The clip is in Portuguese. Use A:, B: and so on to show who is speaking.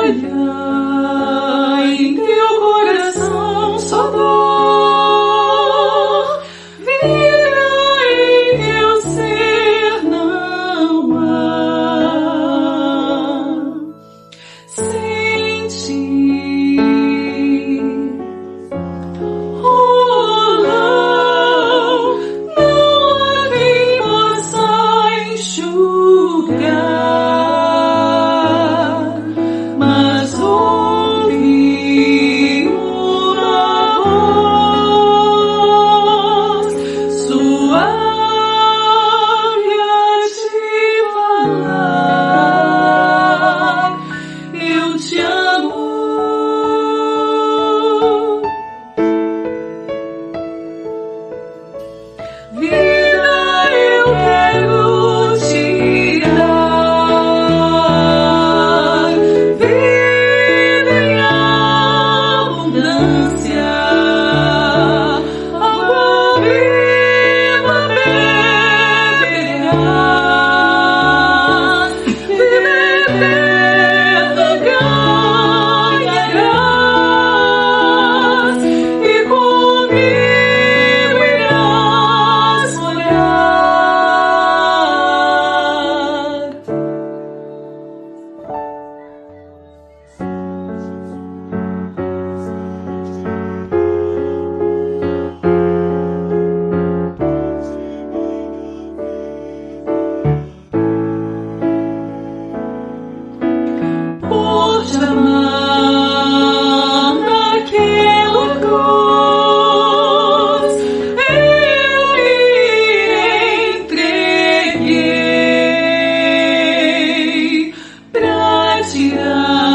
A: olhar em teu coração só dor, vida em teu ser não há. Sem ti, oh não há quem possa enxugar, mas ouvi uma voz suave a te falar: eu te amo. Vida, eu quero te dar, vida em abundância, água viva beberás, vida eterna ganharás, e comigo irás morar. Por te amar naquela cruz, eu me entreguei pra tirar